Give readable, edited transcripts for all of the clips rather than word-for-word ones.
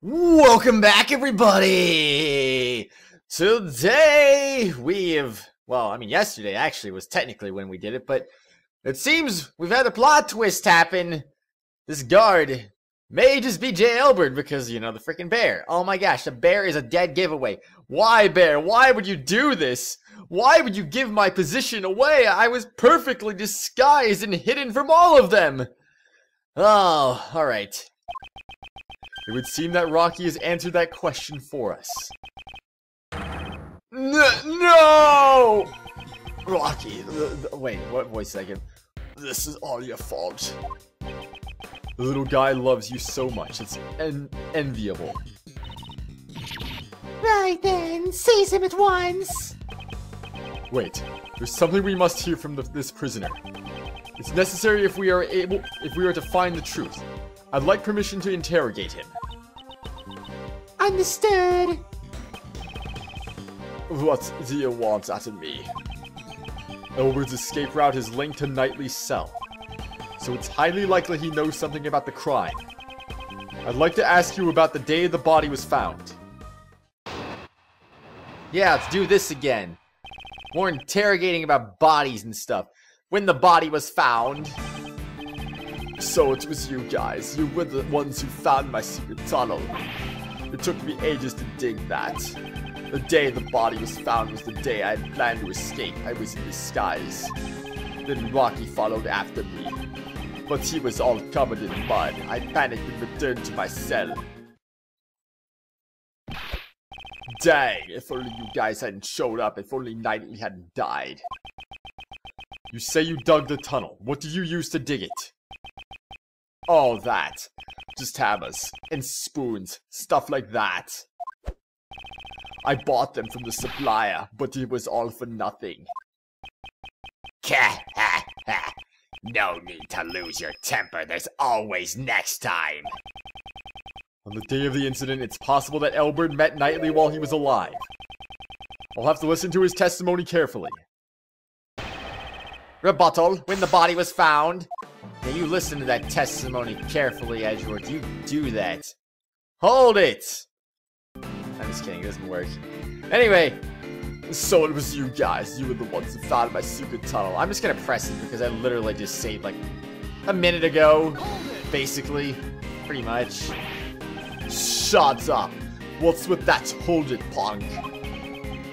Welcome back, everybody! Today, yesterday actually was technically when we did it, but it seems we've had a plot twist happen. This guard may just be Jay Elbird because, the freaking bear. Oh my gosh, the bear is a dead giveaway. Why, bear? Why would you do this? Why would you give my position away? I was perfectly disguised and hidden from all of them. Oh, alright. It would seem that Rocky has answered that question for us. No! Rocky, wait, what voice did I give? This is all your fault. The little guy loves you so much, it's enviable. Right then, seize him at once! Wait, there's something we must hear from this prisoner. It's necessary if we are to find the truth. I'd like permission to interrogate him. Understood. What do you want out of me? Elberd's escape route is linked to Knightley's cell, so it's highly likely he knows something about the crime. I'd like to ask you about the day the body was found. Yeah, let's do this again. More interrogating about bodies and stuff. When the body was found. So it was you guys. You were the ones who found my secret tunnel. It took me ages to dig that. The day the body was found was the day I had planned to escape. I was in disguise. Then Rocky followed after me. But he was all covered in mud. I panicked and returned to my cell. Dang, if only you guys hadn't showed up. If only Knightley hadn't died. You say you dug the tunnel. What do you use to dig it? All that. Just hammers and spoons. Stuff like that. I bought them from the supplier, but it was all for nothing. No need to lose your temper. There's always next time. On the day of the incident, it's possible that Elbird met Knightley while he was alive. I'll have to listen to his testimony carefully. Rebuttal. When the body was found. Yeah, you listen to that testimony carefully, Edgeworth. You do that. Hold it! I'm just kidding, it doesn't work. Anyway, so it was you guys. You were the ones who found my secret tunnel. I'm just gonna press it because I literally just saved like a minute ago. Basically. Pretty much. Shut up. What's with that hold it, punk?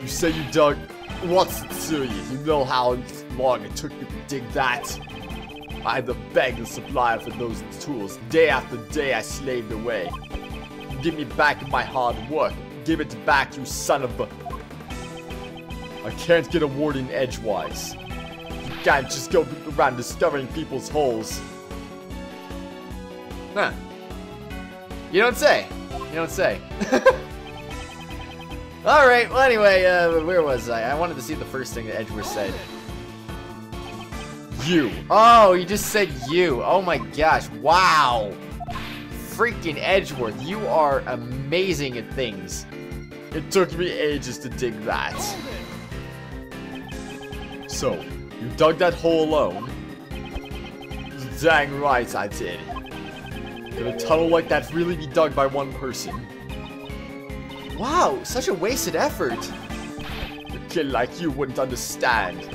You say you dug... What's it to you? You know how long it took you to dig that? I had to beg the supplier for those tools. Day after day I slaved away. Give me back my hard work. Give it back, you son of a... I can't get a word in edgewise. You can't just go around discovering people's holes. Huh. You don't say. You don't say. Alright, well anyway, where was I? I wanted to see the first thing that Edgeworth said. You. Oh, you just said you. Oh my gosh. Wow. Freaking Edgeworth. You are amazing at things. It took me ages to dig that. So, you dug that hole alone? Dang right I did. Could a tunnel like that really be dug by one person? Wow, such a wasted effort. A kid like you wouldn't understand.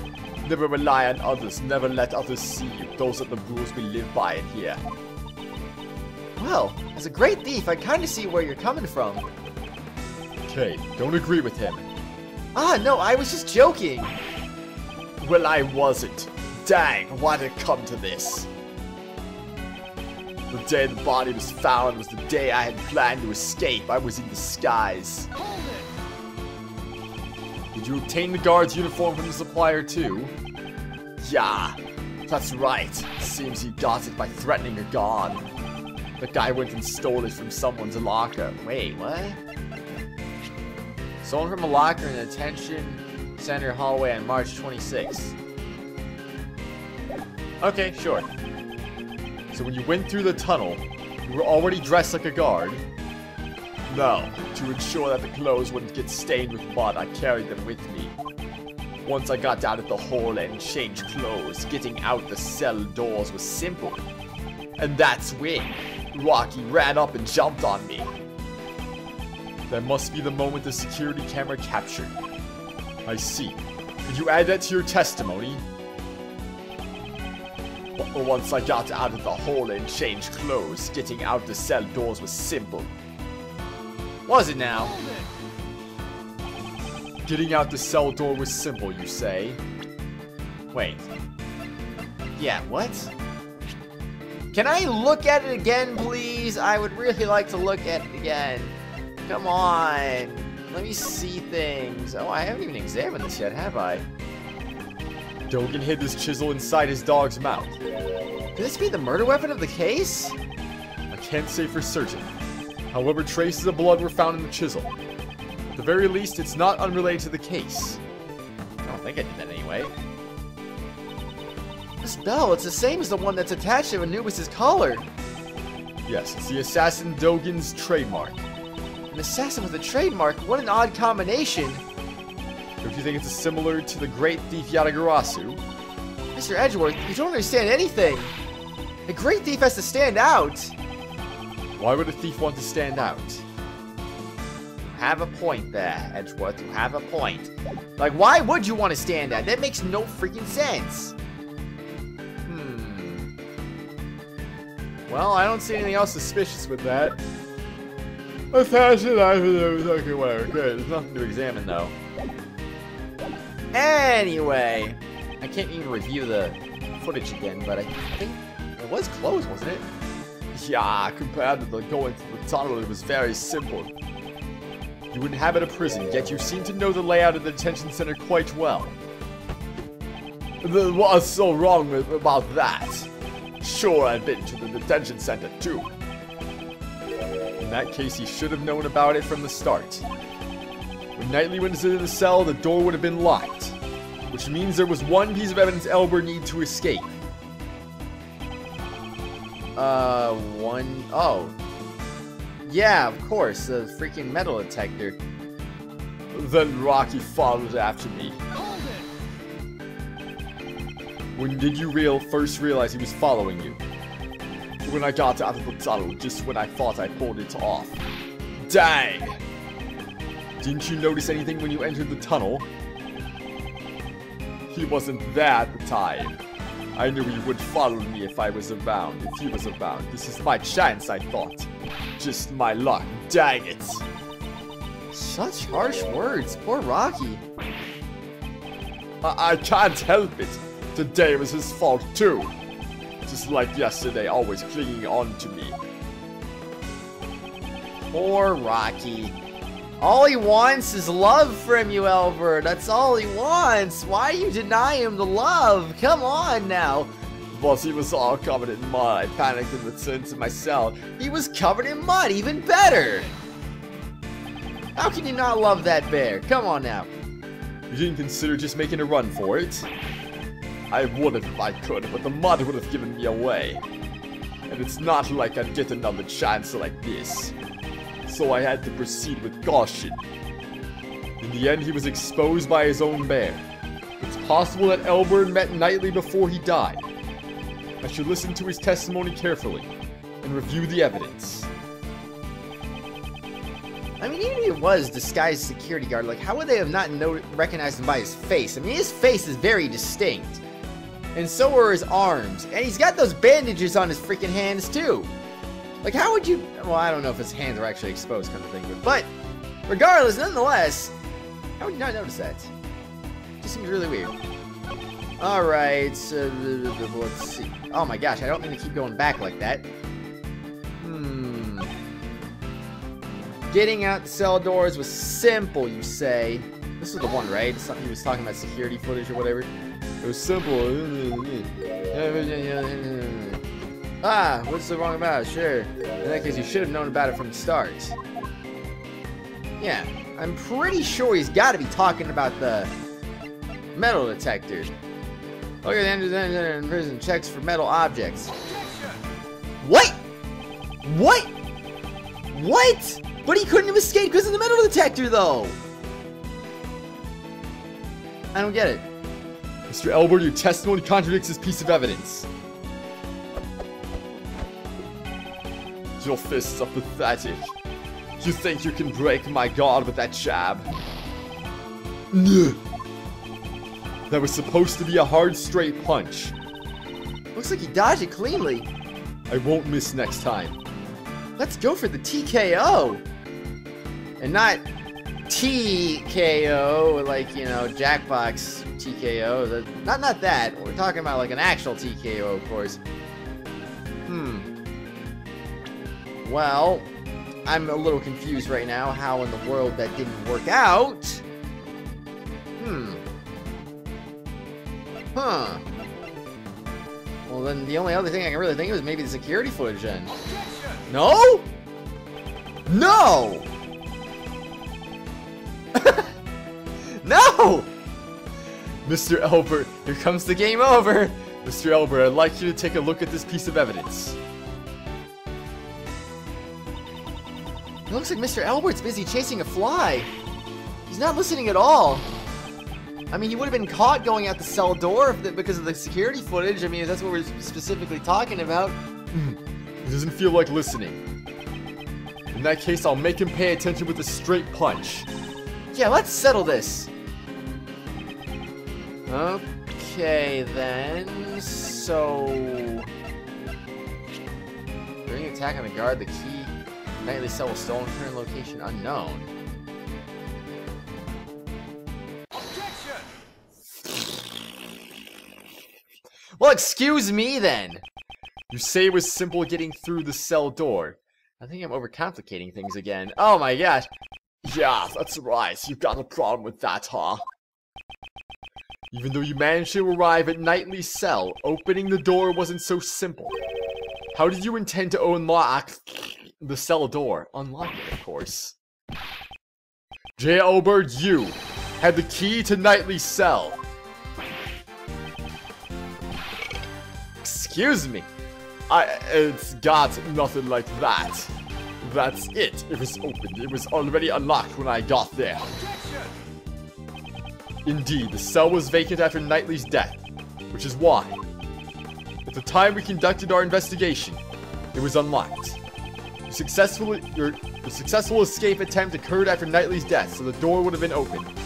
Never rely on others, never let others see you. Those are the rules we live by in here. Well, as a great thief, I kinda see where you're coming from. Okay, don't agree with him. Ah, no, I was just joking. Well, I wasn't. Dang, why'd it come to this? The day the body was found was the day I had planned to escape. I was in disguise. Did you obtain the guard's uniform from the supplier too? Yeah, that's right. Seems he got it by threatening a guard. The guy went and stole it from someone's locker. Wait, what? Stolen from a locker in the detention center hallway on March 26th. Okay, sure. So when you went through the tunnel, you were already dressed like a guard? No, to ensure that the clothes wouldn't get stained with mud, I carried them with me. Once I got out of the hole and changed clothes, getting out the cell doors was simple. And that's when Rocky ran up and jumped on me. That must be the moment the security camera captured. I see. Could you add that to your testimony? Once I got out of the hole and changed clothes, getting out the cell doors was simple. Was it now? Getting out the cell door was simple, you say? Wait. Yeah, what? Can I look at it again, please? I would really like to look at it again. Come on. Let me see things. Oh, I haven't even examined this yet, have I? Dogen hid his chisel inside his dog's mouth. Could this be the murder weapon of the case? I can't say for certain. However, traces of blood were found in the chisel. At the very least, it's not unrelated to the case. I don't think I did that anyway. This bell, it's the same as the one that's attached to Anubis' collar. Yes, it's the assassin Dogen's trademark. An assassin with a trademark? What an odd combination. Don't you think it's similar to the great thief Yatagarasu? Mr. Edgeworth, you don't understand anything. A great thief has to stand out. Why would a thief want to stand out? You have a point there, Edgeworth. You have a point. Like, why would you want to stand out? That makes no freaking sense. Well, I don't see anything else suspicious with that. Assassin, okay, whatever. Good. There's nothing to examine, though. Anyway, I can't even review the footage again, but I think it was closed, wasn't it? Yeah, compared to the going through the tunnel, it was very simple. You inhabit a prison, yet you seem to know the layout of the detention center quite well. What's so wrong about that? Sure, I've been to the detention center too. In that case, he should have known about it from the start. When Knightley went into the cell, the door would have been locked, which means there was one piece of evidence Elbird needed to escape. Oh. Yeah, of course, the freaking metal detector. Then Rocky followed after me. When did you first realize he was following you? When I got out of the tunnel, just when I thought I pulled it off. Dang! Didn't you notice anything when you entered the tunnel? He wasn't there at the time. I knew he would follow me if I was around, if he was around. This is my chance, I thought. Just my luck. Dang it! Such harsh words. Poor Rocky. I can't help it. Today was his fault too. Just like yesterday, always clinging on to me. Poor Rocky. All he wants is love from you, Elbird. That's all he wants. Why do you deny him the love? Come on now. Boss, he was all covered in mud. I panicked and returned to my cell. He was covered in mud. Even better. How can you not love that bear? Come on now. You didn't consider just making a run for it? I would have if I could, but the mud would have given me away. And it's not like I'd get another chance like this. So I had to proceed with caution. In the end, he was exposed by his own bear. It's possible that Elbird met Knightley before he died. I should listen to his testimony carefully and review the evidence. I mean, even if it was disguised security guard, like, how would they have not recognized him by his face? I mean, his face is very distinct. And so are his arms. And he's got those bandages on his freaking hands, too. Like, how would you... Well, I don't know if his hands are actually exposed kind of thing. But regardless, nonetheless, how would you not notice that? It just seems really weird. Alright, so let's see. Oh my gosh, I don't mean to keep going back like that. Getting out the cell doors was simple, you say. This was the one, right? He was talking about security footage or whatever. It was simple. Ah, what's so wrong about it? Sure. In that case, you should have known about it from the start. Yeah, I'm pretty sure he's got to be talking about the metal detector. Look at the end in prison checks for metal objects. What? What? What? But he couldn't have escaped because of the metal detector, though. I don't get it. Mr. Elbird, your testimony contradicts this piece of evidence. Your fists are pathetic. You think you can break my guard with that jab? That was supposed to be a hard, straight punch. Looks like he dodged it cleanly. I won't miss next time. Let's go for the TKO. And not TKO, like, you know, Jackbox TKO. Not that. We're talking about like an actual TKO, of course. Well, I'm a little confused right now how in the world that didn't work out. Well, then the only other thing I can really think of is maybe the security footage then. No? No! No! Mr. Elbird, here comes the game over. Mr. Elbird, I'd like you to take a look at this piece of evidence. It looks like Mr. Elbert's busy chasing a fly. He's not listening at all. I mean, he would have been caught going out the cell door because of the security footage. I mean, if that's what we're specifically talking about. He doesn't feel like listening. In that case, I'll make him pay attention with a straight punch. Yeah, let's settle this. Okay, then. So... during an attack on the guard, the key nightly cell was stolen, current location unknown. Well, excuse me then. You say it was simple getting through the cell door. I think I'm overcomplicating things again. Oh my gosh. Yeah, that's right. You've got a problem with that, huh? Even though you managed to arrive at Nightly's cell, opening the door wasn't so simple. How did you intend to unlock the cell door? Unlock it, of course. Jay Elbird, you had the key to Nightly's cell. Excuse me. It's got nothing like that. That's it. It was opened. It was already unlocked when I got there. Indeed, the cell was vacant after Nightly's death, which is why, at the time we conducted our investigation, it was unlocked. Your successful escape attempt occurred after Nightly's death, so the door would have been opened.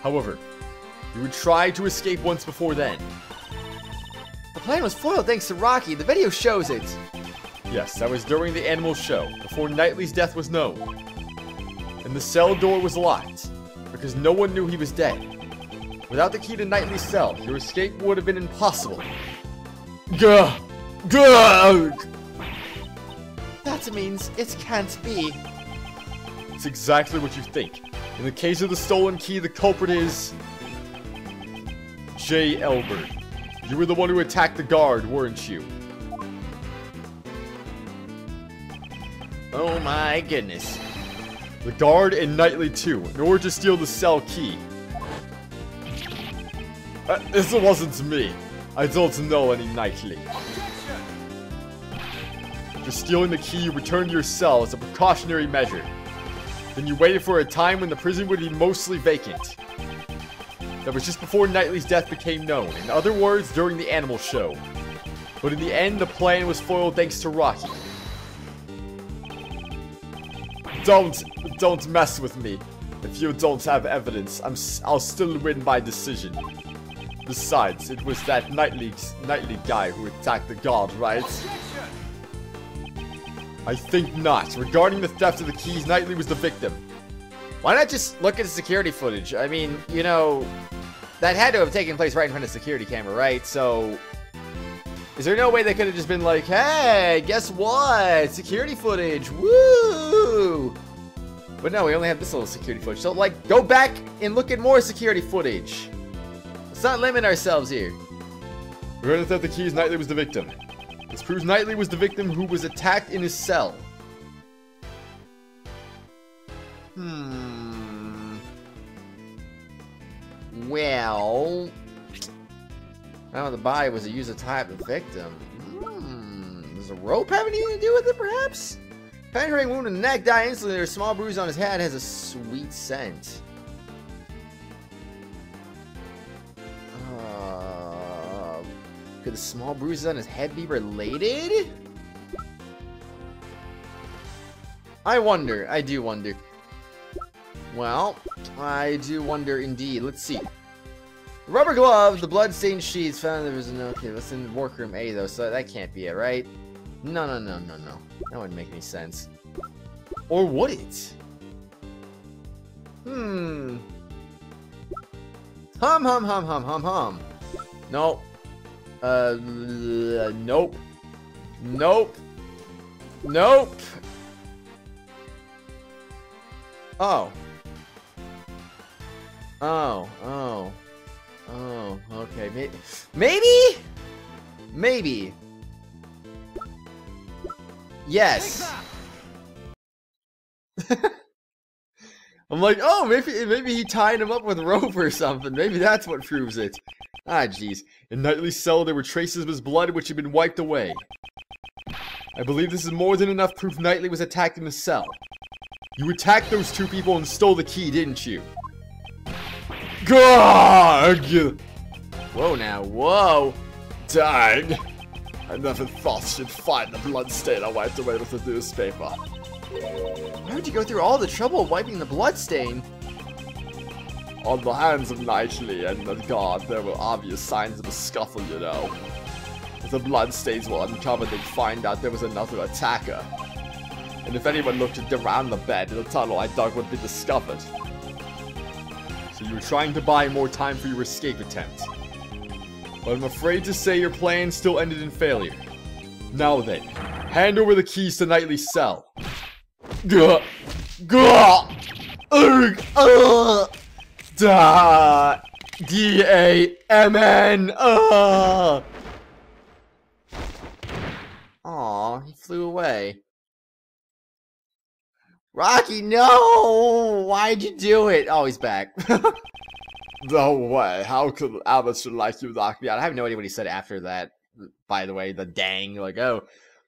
However, you would try to escape once before then. The plan was foiled thanks to Rocky. The video shows it. Yes, that was during the animal show, before Nightly's death was known. And the cell door was locked, because no one knew he was dead. Without the key to Nightly's cell, your escape would have been impossible. That means it can't be. It's exactly what you think. In the case of the stolen key, the culprit is... Jay Elbird. You were the one who attacked the guard, weren't you? Oh my goodness. The guard and Nightly too, in order to steal the cell key. This wasn't me. I don't know any Nightly. After stealing the key, you returned to your cell as a precautionary measure. Then you waited for a time when the prison would be mostly vacant. That was just before Nightly's death became known. In other words, during the animal show. But in the end, the plan was foiled thanks to Rocky. Don't mess with me. If you don't have evidence, I'll still win by decision. Besides, it was that Nightly guy who attacked the guard, right? I think not. Regarding the theft of the keys, Nightly was the victim. Why not just look at the security footage? I mean, you know, that had to have taken place right in front of the security camera, right? So, is there no way they could have just been like, hey, guess what? Security footage, woo! But no, we only have this little security footage. So, like, go back and look at more security footage. Let's not limit ourselves here. Regarding the theft of the keys, Nightly was the victim. This proves Nightly was the victim who was attacked in his cell. Well, how the body was a user type of victim. Does a rope have anything to do with it, perhaps? Penetrating wound in the neck, die instantly, or a small bruise on his head has a sweet scent. Could the small bruises on his head be related? I wonder. I do wonder. Well, I do wonder indeed. Let's see. Rubber glove, the bloodstained sheets found there was no... Okay, that's in workroom A though, so that can't be it, right? No. That wouldn't make any sense. Or would it? Hum. Nope. Nope. Nope. Oh. Okay. Maybe. Yes. I'm like, oh, maybe he tied him up with rope or something. Maybe that's what proves it. Ah, jeez. In Knightley's cell, there were traces of his blood which had been wiped away. I believe this is more than enough proof Knightley was attacked in the cell. You attacked those two people and stole the key, didn't you? Gah! Whoa now, whoa! Dang! I never thought she'd find the bloodstain I wiped away with the newspaper. Why would you go through all the trouble of wiping the bloodstain? On the hands of Knightley and the guard, there were obvious signs of a scuffle, you know. If the bloodstains were uncovered, they'd find out there was another attacker. And if anyone looked around the bed, the tunnel I dug would be discovered. So you were trying to buy more time for your escape attempt. But I'm afraid to say your plan still ended in failure. Now then, hand over the keys to Knightley's cell. Gah! Gah! D-A-M-N! Aw, he flew away. Rocky, no! Why'd you do it? Oh, he's back. No way. How could an amateur like you knock me out? I have no idea what he said after that. By the way, the dang, like, oh,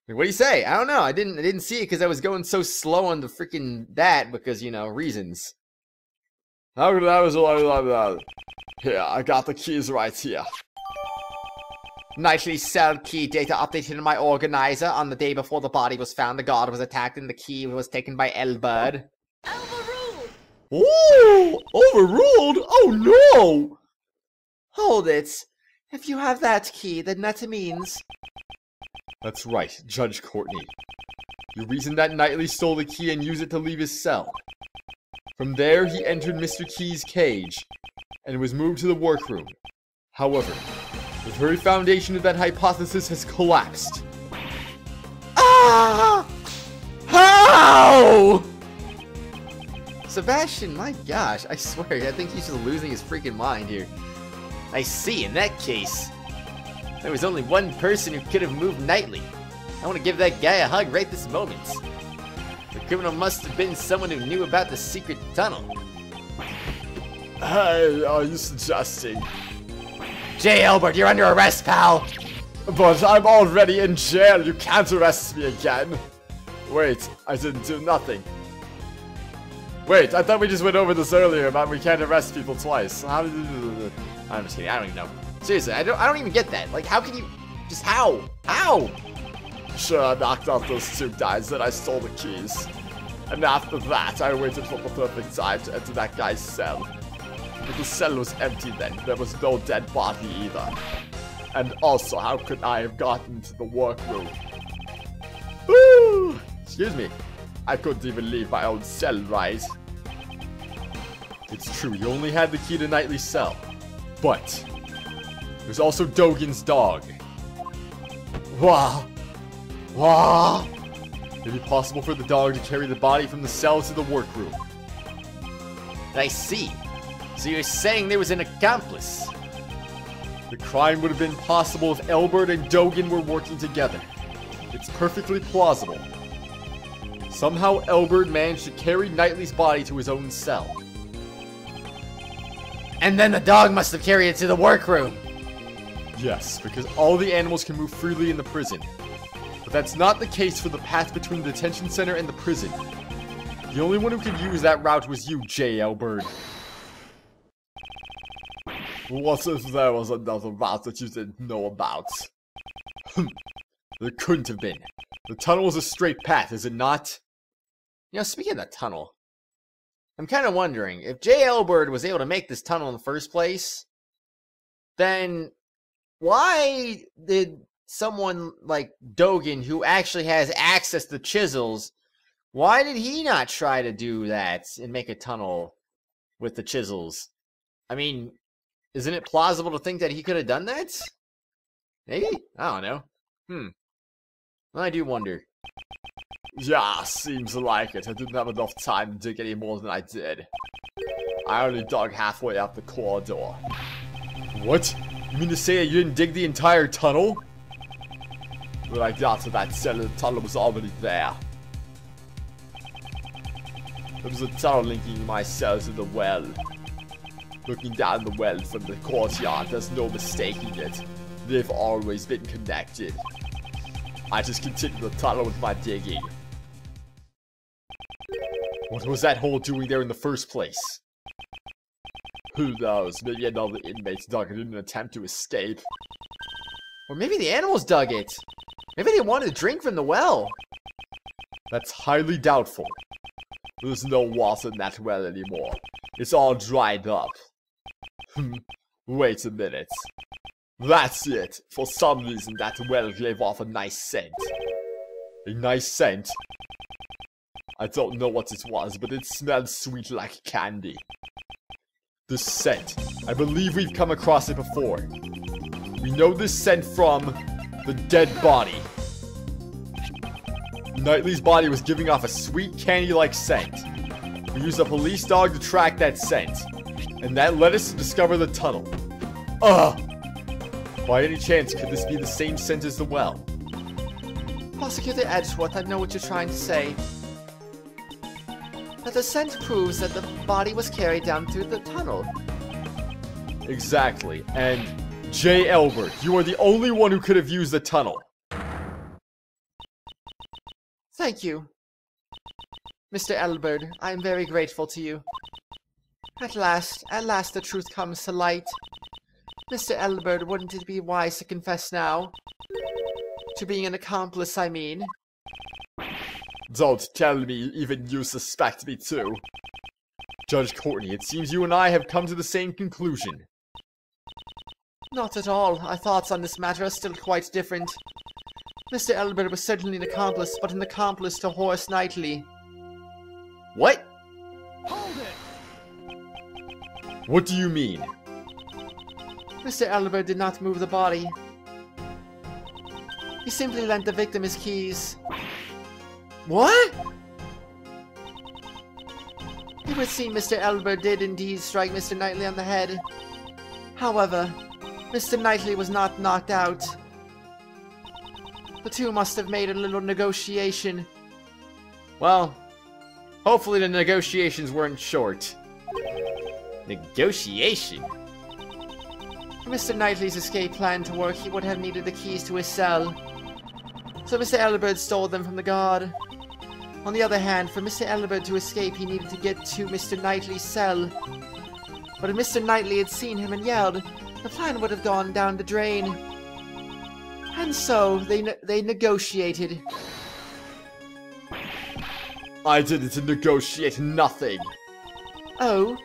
what do you say? I don't know. I didn't see it because I was going so slow on the freaking that because, you know, reasons. How could I was like, here, I got the keys right here. Nicely cell key data updated in my organizer. On the day before the body was found, the guard was attacked and the key was taken by Elbird. Overruled! Ooh! Overruled? Oh no! Hold it. If you have that key, then that means... That's right, Judge Courtney. You reasoned that Knightley stole the key and used it to leave his cell. From there, he entered Mr. Key's cage and was moved to the workroom. However, the very foundation of that hypothesis has collapsed. Ah! How? Sebastian, my gosh, I swear, I think he's just losing his freaking mind here. I see, in that case, there was only one person who could have moved Knightley. I want to give that guy a hug right this moment. The criminal must have been someone who knew about the secret tunnel. Hey, are you suggesting? Jay Elbird, you're under arrest, pal! But I'm already in jail, you can't arrest me again! Wait, I didn't do nothing. Wait, I thought we just went over this earlier about we can't arrest people twice. How did you... I'm just kidding, I don't even know. Seriously, I don't even get that. Like, how can you... Just how? How? Sure, I knocked out those two guys, then I stole the keys. And after that, I waited for the perfect time to enter that guy's cell. But the cell was empty then, there was no dead body either. And also, how could I have gotten to the workroom? Woo! Excuse me. I couldn't even leave my own cell, right? It's true, you only had the key to Knightley's cell. But there's also Dogen's dog. Wow. Wow. It'd be possible for the dog to carry the body from the cell to the workroom. I see. So you're saying there was an accomplice? The crime would have been possible if Elbird and Dogen were working together. It's perfectly plausible. Somehow Elbird managed to carry Knightley's body to his own cell. And then the dog must have carried it to the workroom. Yes, because all the animals can move freely in the prison. But that's not the case for the path between the detention center and the prison. The only one who could use that route was you, Jay Elbird. What if there was another route that you didn't know about? There couldn't have been. The tunnel is a straight path, is it not? You know, speaking of the tunnel, I'm kind of wondering, if Jay Elbird was able to make this tunnel in the first place, then why did someone like Dogen, who actually has access to chisels, why did he not try to do that and make a tunnel with the chisels? I mean, isn't it plausible to think that he could have done that? Maybe? I don't know. Well, I do wonder. Yeah, seems like it. I didn't have enough time to dig any more than I did. I only dug halfway up the corridor. What? You mean to say that you didn't dig the entire tunnel? When I got to that cell, the tunnel was already there. There was a tunnel linking my cells to the well. Looking down the well from the courtyard, there's no mistaking it. They've always been connected. I just continued the tunnel with my digging. What was that hole doing there in the first place? Who knows, maybe another inmate dug it in an attempt to escape. Or maybe the animals dug it. Maybe they wanted to drink from the well. That's highly doubtful. There's no water in that well anymore. It's all dried up. Wait a minute. That's it. For some reason, that well gave off a nice scent. A nice scent? I don't know what it was, but it smelled sweet like candy. The scent. I believe we've come across it before. We know this scent from the dead body. Knightley's body was giving off a sweet candy-like scent. We used a police dog to track that scent, and that led us to discover the tunnel. By any chance, could this be the same scent as the well? Prosecutor Edgeworth, I know what you're trying to say. But the scent proves that the body was carried down through the tunnel. Exactly, and Jay Elbird, you are the only one who could have used the tunnel. Thank you. Mr. Elbird, I am very grateful to you. At last the truth comes to light. Mr. Elbird, wouldn't it be wise to confess now? To being an accomplice, I mean. Don't tell me even you suspect me too. Judge Courtney, it seems you and I have come to the same conclusion. Not at all. Our thoughts on this matter are still quite different. Mr. Elbird was certainly an accomplice, but an accomplice to Horace Knightley. What? Hold it! What do you mean? Mr. Elbird did not move the body. He simply lent the victim his keys. What? It would seem Mr. Elbird did indeed strike Mr. Knightley on the head. However, Mr. Knightley was not knocked out. The two must have made a little negotiation. Well, hopefully the negotiations weren't short. Negotiation? For Mr. Knightley's escape plan to work, he would have needed the keys to his cell. So Mr. Elbird stole them from the guard. On the other hand, for Mr. Elbird to escape, he needed to get to Mr. Knightley's cell. But if Mr. Knightley had seen him and yelled, the plan would have gone down the drain. And so, they negotiated. I didn't negotiate nothing. Oh?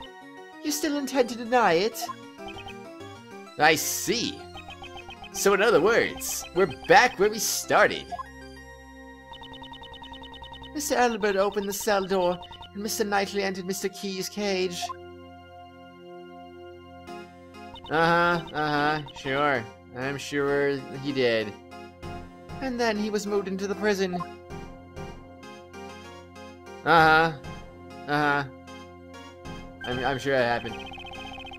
You still intend to deny it? I see. So in other words, we're back where we started. Mr. Elbird opened the cell door, and Mr. Knightley entered Mr. Key's cage. Sure. I'm sure he did. And then he was moved into the prison. I'm sure that happened.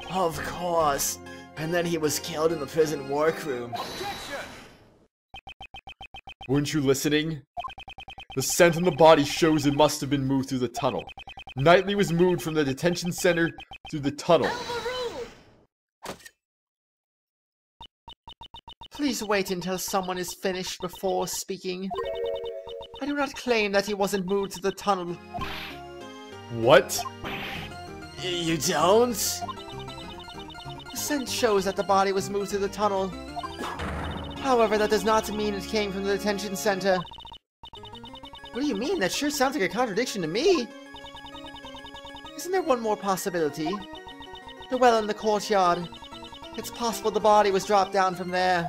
Of course. And then he was killed in the prison workroom. Weren't you listening? The scent on the body shows it must have been moved through the tunnel. Knightley was moved from the detention center to the tunnel. Please wait until someone is finished before speaking. I do not claim that he wasn't moved to the tunnel. What? You don't? The scent shows that the body was moved to the tunnel. However, that does not mean it came from the detention center. What do you mean? That sure sounds like a contradiction to me. Isn't there one more possibility? The well in the courtyard. It's possible the body was dropped down from there.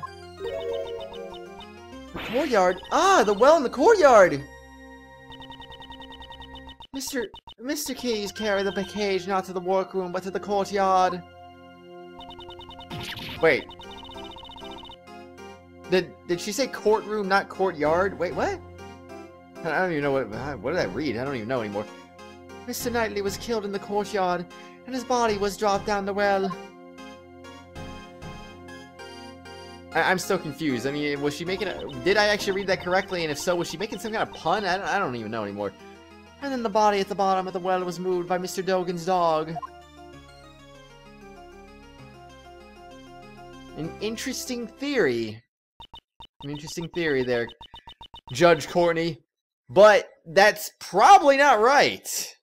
The courtyard? Ah, the well in the courtyard! Mr. Keys carried the cage not to the workroom, but to the courtyard. Wait. Did she say courtroom, not courtyard? Wait, what? I don't even know what did I read? I don't even know anymore. Mr. Knightley was killed in the courtyard, and his body was dropped down the well. I'm still confused. I mean, was she making a... Did I actually read that correctly? And if so, was she making some kind of pun? I don't even know anymore. And then the body at the bottom of the well was moved by Mr. Dogan's dog. An interesting theory. An interesting theory there, Judge Courtney. But that's probably not right.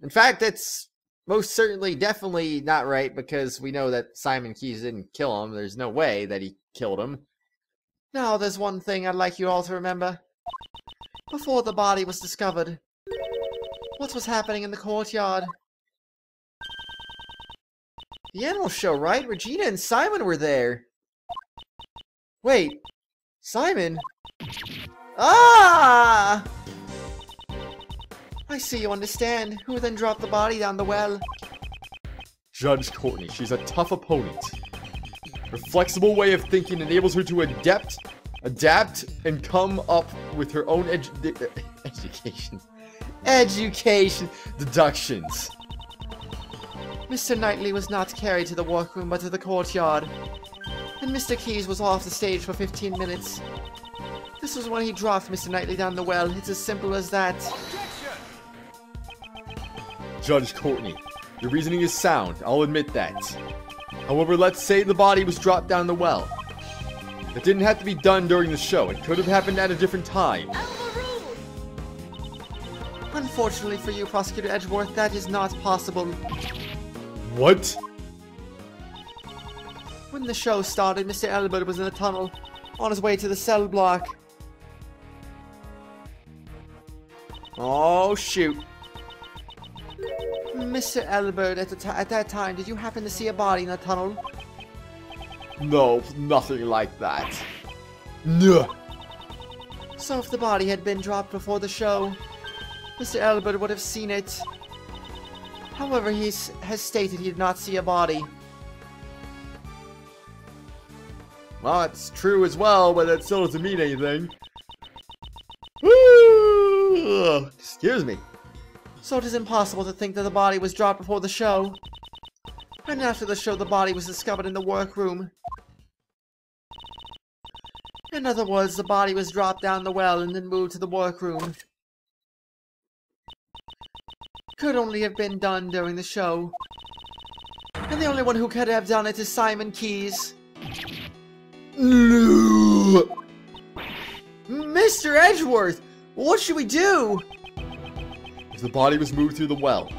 In fact, that's most certainly definitely not right, because we know that Simon Keys didn't kill him. There's no way that he killed him. Now, there's one thing I'd like you all to remember. Before the body was discovered, what was happening in the courtyard? The animal show, right? Regina and Simon were there. Wait, Simon? Ah! I see you understand. Who then dropped the body down the well? Judge Courtney, she's a tough opponent. Her flexible way of thinking enables her to adapt, and come up with her own education deductions. Mr. Knightley was not carried to the workroom, but to the courtyard. And Mr. Keys was off the stage for 15 minutes. This was when he dropped Mr. Knightley down the well. It's as simple as that. Judge Courtney, your reasoning is sound, I'll admit that. However, let's say the body was dropped down the well. It didn't have to be done during the show. It could have happened at a different time. Unfortunately for you, Prosecutor Edgeworth, that is not possible. What? When the show started, Mr. Elbird was in the tunnel, on his way to the cell block. Oh, shoot. Mr. Elbird, at that time, did you happen to see a body in the tunnel? No, nothing like that. No. So if the body had been dropped before the show, Mr. Elbird would have seen it. However, he has stated he did not see a body. Well, it's true as well, but that still doesn't mean anything. Excuse me. So it is impossible to think that the body was dropped before the show. And after the show, the body was discovered in the workroom. In other words, the body was dropped down the well and then moved to the workroom. Could only have been done during the show. And the only one who could have done it is Simon Keys. No. Mr. Edgeworth, what should we do? If the body was moved through the well,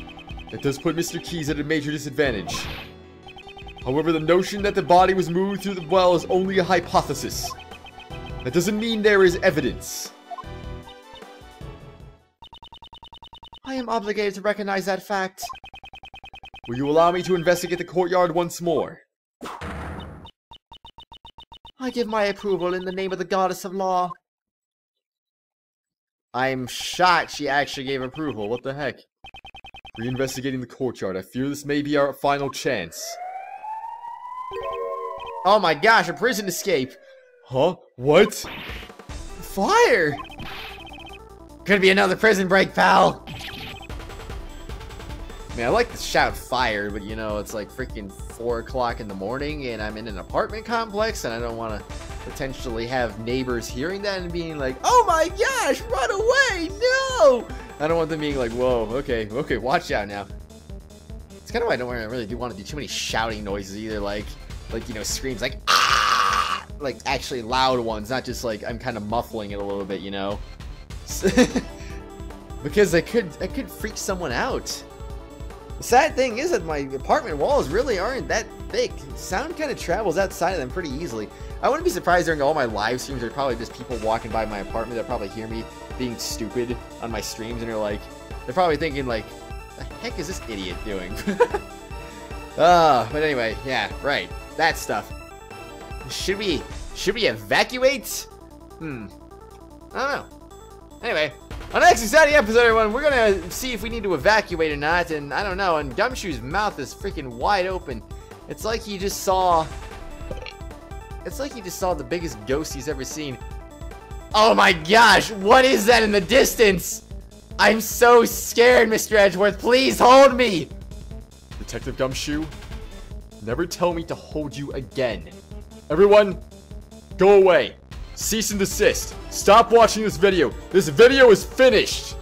it does put Mr. Keys at a major disadvantage. However, the notion that the body was moved through the well is only a hypothesis. That doesn't mean there is evidence. I am obligated to recognize that fact. Will you allow me to investigate the courtyard once more? I give my approval in the name of the goddess of law. I'm shocked she actually gave approval. What the heck? Reinvestigating the courtyard. I fear this may be our final chance. Oh my gosh, a prison escape. Huh? What? Fire! Could be another prison break, pal. Man, I like to shout fire, but you know, it's like freaking 4 o'clock in the morning and I'm in an apartment complex and I don't want to potentially have neighbors hearing that and being like, oh my gosh, run away, no! I don't want them being like, whoa, okay, watch out now. It's kind of why I don't really do want to do too many shouting noises either, like, you know, screams like, ah! Like, actually loud ones, not just like, I'm kind of muffling it a little bit, you know? Because I could freak someone out. The sad thing is that my apartment walls really aren't that thick. Sound kind of travels outside of them pretty easily. I wouldn't be surprised during all my live streams, there are probably just people walking by my apartment that probably hear me being stupid on my streams, and they're probably thinking like, the heck is this idiot doing? But anyway, yeah, right. That stuff. Should we evacuate? I don't know. Anyway, on the next exciting episode, everyone, we're gonna see if we need to evacuate or not, and I don't know, and Gumshoe's mouth is freaking wide open. It's like he just saw the biggest ghost he's ever seen. Oh my gosh, what is that in the distance? I'm so scared, Mr. Edgeworth. Please hold me. Detective Gumshoe, never tell me to hold you again. Everyone, go away. Cease and desist. Stop watching this video. This video is finished.